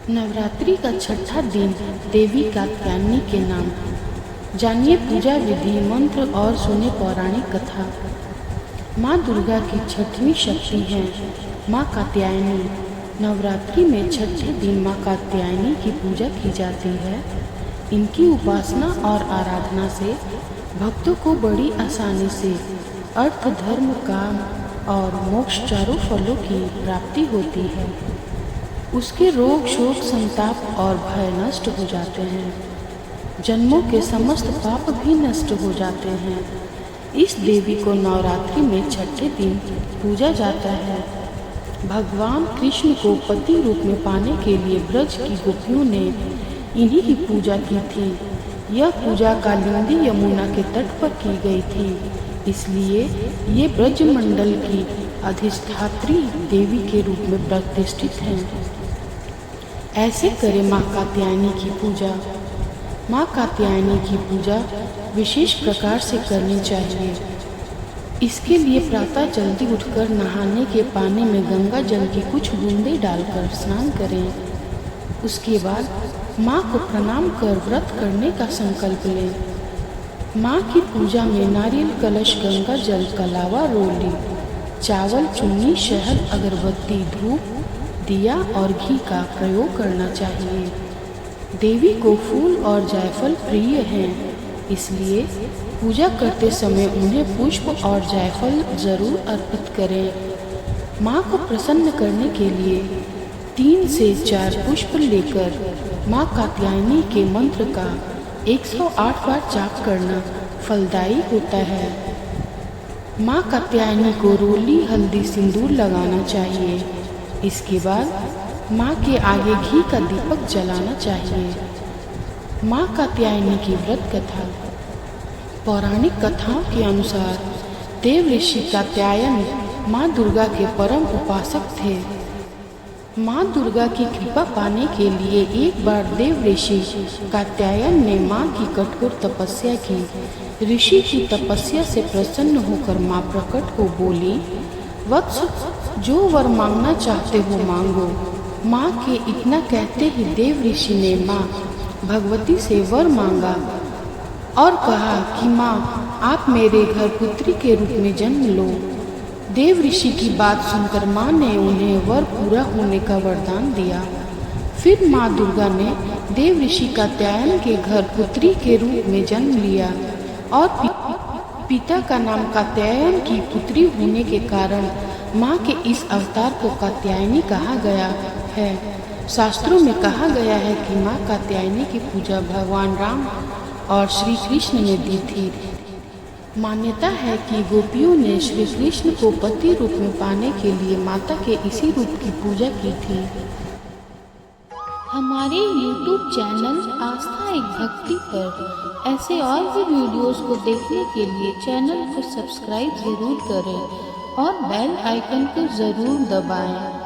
नवरात्रि का छठा दिन देवी कात्यायनी के नाम। जानिए पूजा विधि, मंत्र और सुने पौराणिक कथा। माँ दुर्गा की छठवीं शक्ति हैं माँ कात्यायनी। नवरात्रि में छठे दिन माँ कात्यायनी की पूजा की जाती है। इनकी उपासना और आराधना से भक्तों को बड़ी आसानी से अर्थ, धर्म, काम और मोक्ष चारों फलों की प्राप्ति होती है। उसके रोग, शोक, संताप और भय नष्ट हो जाते हैं। जन्मों के समस्त पाप भी नष्ट हो जाते हैं। इस देवी को नवरात्रि में छठे दिन पूजा जाता है। भगवान कृष्ण को पति रूप में पाने के लिए ब्रज की गोपियों ने इन्हीं की पूजा की थी। यह पूजा कालिंदी यमुना के तट पर की गई थी, इसलिए ये ब्रजमंडल की अधिष्ठात्री देवी के रूप में प्रतिष्ठित हैं। ऐसे करें माँ कात्यायनी की पूजा। माँ कात्यायनी की पूजा विशेष प्रकार से करनी चाहिए। इसके लिए प्रातः जल्दी उठकर नहाने के पानी में गंगा जल की कुछ बूंदें डालकर स्नान करें। उसके बाद माँ को प्रणाम कर व्रत करने का संकल्प लें। माँ की पूजा में नारियल, कलश, गंगा जल, कलावा, रोली, चावल, चुन्नी, शहद, अगरबत्ती, धूप, दिया और घी का प्रयोग करना चाहिए। देवी को फूल और जायफल प्रिय हैं, इसलिए पूजा करते समय उन्हें पुष्प और जायफल जरूर अर्पित करें। माँ को प्रसन्न करने के लिए 3 से 4 पुष्प लेकर माँ कात्यायनी के मंत्र का 108 बार जाप करना फलदायी होता है। माँ कात्यायनी को रोली, हल्दी, सिंदूर लगाना चाहिए। इसके बाद माँ के आगे घी का दीपक जलाना चाहिए। माँ कात्यायनी की व्रत कथा। पौराणिक कथाओं के अनुसार देव ऋषि कात्यायन माँ दुर्गा के परम उपासक थे। माँ दुर्गा की कृपा पाने के लिए एक बार देव ऋषि कात्यायन ने माँ की कठोर तपस्या की। ऋषि की तपस्या से प्रसन्न होकर माँ प्रकट हो बोली, वत्स, जो वर मांगना चाहते हो मांगो। माँ के इतना कहते ही देव ऋषि ने माँ भगवती से वर मांगा और कहा कि माँ, आप मेरे घर पुत्री के रूप में जन्म लो। देव ऋषि की बात सुनकर माँ ने उन्हें वर पूरा होने का वरदान दिया। फिर माँ दुर्गा ने देव ऋषि कात्यायन के घर पुत्री के रूप में जन्म लिया और पिता का नाम कात्यायन की पुत्री होने के कारण माँ के इस अवतार को कात्यायनी कहा गया है। शास्त्रों में कहा गया है कि माँ कात्यायनी की पूजा भगवान राम और श्री कृष्ण ने दी थी। मान्यता है कि गोपियों ने श्री कृष्ण को पति रूप में पाने के लिए माता के इसी रूप की पूजा की थी। हमारे YouTube चैनल आस्था एक भक्ति पर ऐसे और भी वीडियोस को देखने के लिए चैनल को सब्सक्राइब जरूर करें और बेल आइकन को जरूर दबाएं।